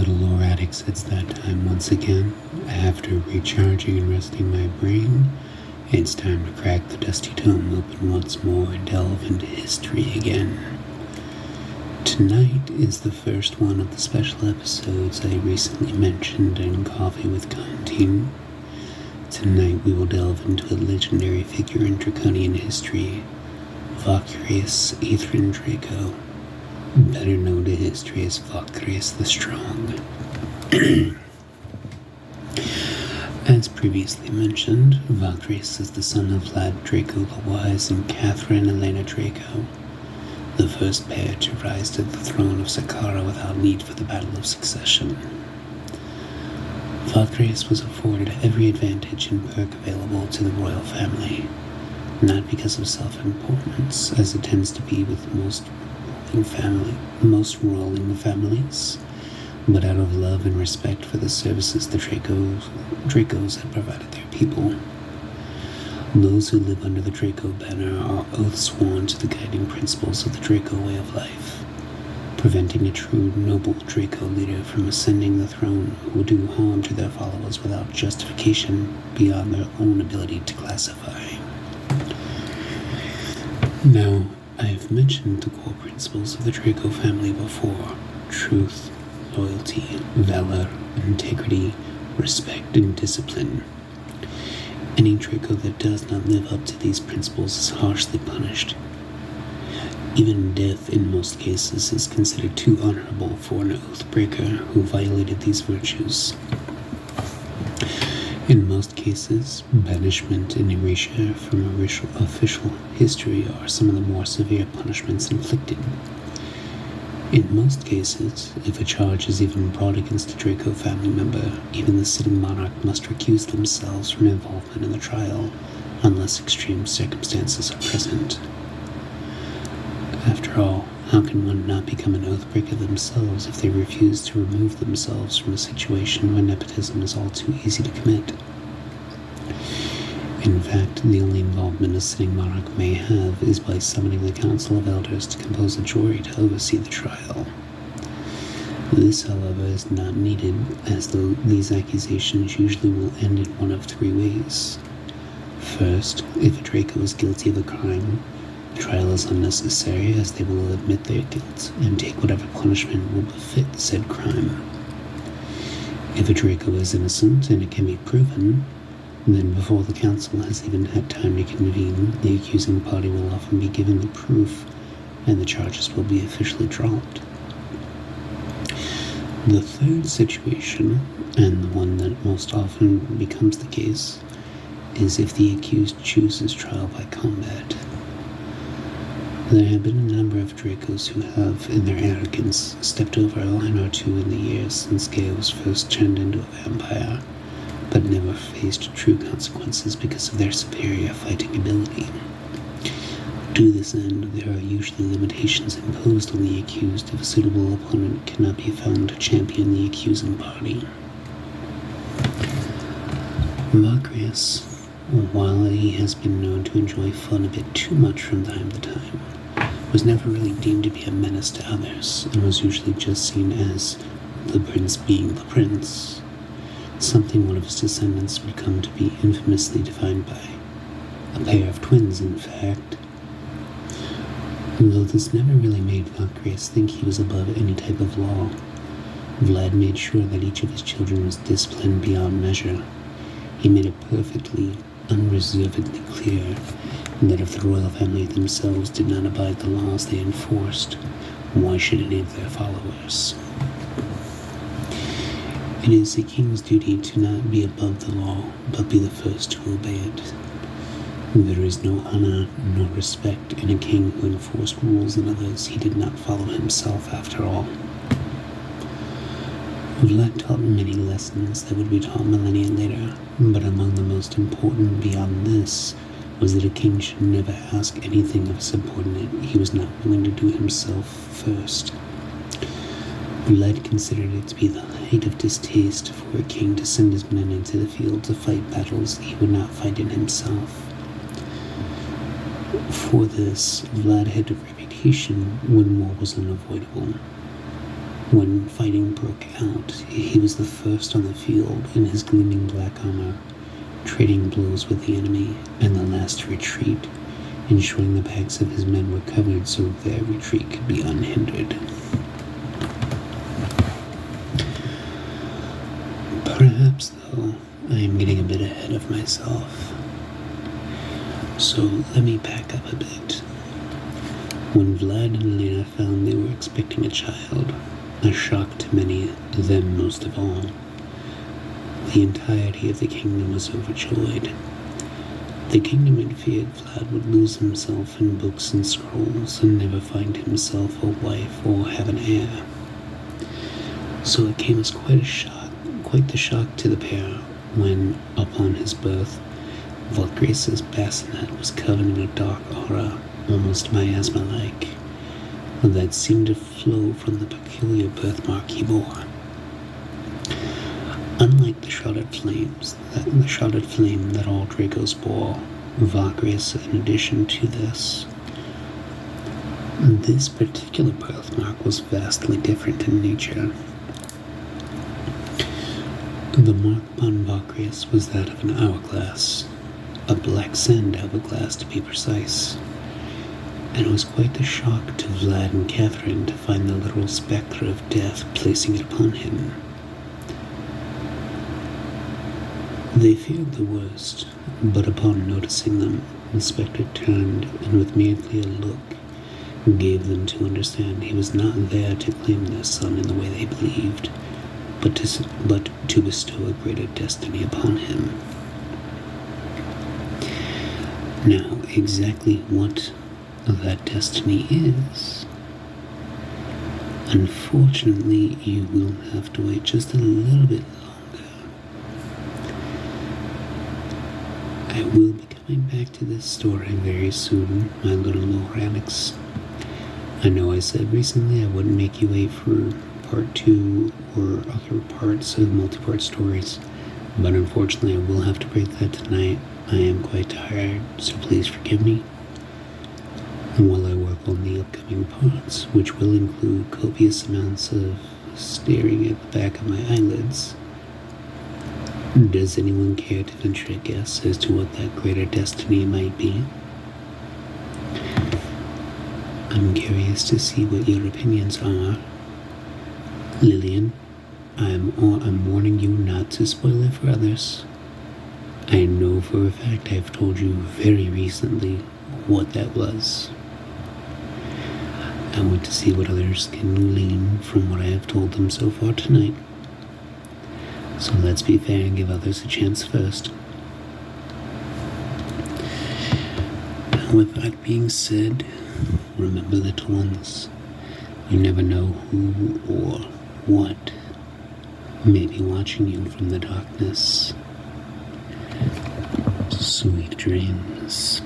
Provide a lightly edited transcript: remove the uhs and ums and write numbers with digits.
little lore addicts, it's that time once again. After recharging and resting my brain, it's time to crack the dusty tome open once more and delve into history again. Tonight is the first one of the special episodes I recently mentioned in Coffee with Constantine. Tonight we will delve into a legendary figure in Draconian history, Vakrias Draco, better known to history as Vakrias the Strong. As previously mentioned, Vakrias is the son of Vlad Draco the Wise and Catherine Elena Draco, the first pair to rise to the throne of Saqqara without need for the battle of succession. Vakrias was afforded every advantage and perk available to the royal family, not because of self-importance, as it tends to be with most ruling families, but out of love and respect for the services the Dracos had provided their people. Those who live under the Draco banner are oath sworn to the guiding principles of the Draco way of life, preventing a true noble Draco leader from ascending the throne who will do harm to their followers without justification beyond their own ability to classify. Now, I have mentioned the core principles of the Draco family before: truth, loyalty, valor, integrity, respect, and discipline. Any Draco that does not live up to these principles is harshly punished. Even death, in most cases, is considered too honorable for an oath-breaker who violated these virtues. In most cases, banishment and erasure from official history are some of the more severe punishments inflicted. In most cases, if a charge is even brought against a Draco family member, even the sitting monarch must recuse themselves from involvement in the trial, unless extreme circumstances are present. After all, how can one not become an oathbreaker themselves if they refuse to remove themselves from a situation where nepotism is all too easy to commit? In fact, the only involvement a sitting monarch may have is by summoning the Council of Elders to compose a jury to oversee the trial. This, however, is not needed, as though these accusations usually will end in one of three ways. First, if a Draco is guilty of a crime, the trial is unnecessary, as they will admit their guilt and take whatever punishment will befit the said crime. If a Draco is innocent and it can be proven, then before the council has even had time to convene, the accusing party will often be given the proof, and the charges will be officially dropped. The third situation, and the one that most often becomes the case, is if the accused chooses trial by combat. There have been a number of Dracos who have, in their arrogance, stepped over a line or two in the years since Gea was first turned into a vampire, but never faced true consequences because of their superior fighting ability. To this end, there are usually limitations imposed on the accused if a suitable opponent cannot be found to champion the accusing party. Vakrias, while he has been known to enjoy fun a bit too much from time to time, was never really deemed to be a menace to others, and was usually just seen as the prince being the prince, something one of his descendants would come to be infamously defined by. A pair of twins, in fact. Though this never really made Vakrias think he was above any type of law, Vlad made sure that each of his children was disciplined beyond measure. He made it perfectly, unreservedly clear that if the royal family themselves did not abide the laws they enforced, why should any of their followers? It is a king's duty to not be above the law, but be the first to obey it. There is no honor nor respect in a king who enforced rules on others he did not follow himself after all. Vlad taught many lessons that would be taught millennia later, but among the most important beyond this was that a king should never ask anything of a subordinate he was not willing to do himself first. Vlad considered it to be the height of distaste for a king to send his men into the field to fight battles he would not fight in himself. For this, Vlad had a reputation when war was unavoidable. When fighting broke out, he was the first on the field in his gleaming black armor, trading blows with the enemy, and the last to retreat, ensuring the backs of his men were covered so their retreat could be unhindered. Perhaps, though, I am getting a bit ahead of myself. So let me back up a bit. When Vlad and Lena found they were expecting a child, a shock to many, them most of all, the entirety of the kingdom was overjoyed. The kingdom had feared Vlad would lose himself in books and scrolls and never find himself a wife or have an heir. So it came as quite the shock to the pair when, upon his birth, Vakrias' bassinet was covered in a dark aura, almost miasma-like, that seemed to flow from the peculiar birthmark he bore. Unlike the shrouded flame that all Dracos bore, Vakrias, in addition to this particular birthmark was vastly different in nature. The mark upon Vakrias was that of an hourglass, a black sand hourglass to be precise, and it was quite the shock to Vlad and Catherine to find the literal spectre of death placing it upon him. They feared the worst, but upon noticing them, the spectre turned and with merely a look gave them to understand he was not there to claim their son in the way they believed, but to bestow a greater destiny upon him. Now, exactly what that destiny is, unfortunately, you will have to wait just a little bit longer. I will be coming back to this story very soon, my little Loranics. I know I said recently I wouldn't make you wait for part 2 or other parts of multi-part stories, but unfortunately I will have to break that tonight. I am quite tired, so please forgive me. And while I work on the upcoming parts, which will include copious amounts of staring at the back of my eyelids, does anyone care to venture a guess as to what that greater destiny might be? I'm curious to see what your opinions are. Lillian, I'm warning you not to spoil it for others. I know for a fact I've told you very recently what that was. I want to see what others can glean from what I have told them so far tonight. So let's be fair and give others a chance first. Now, with that being said, remember, little ones, you never know who or what may be watching you from the darkness. Sweet dreams.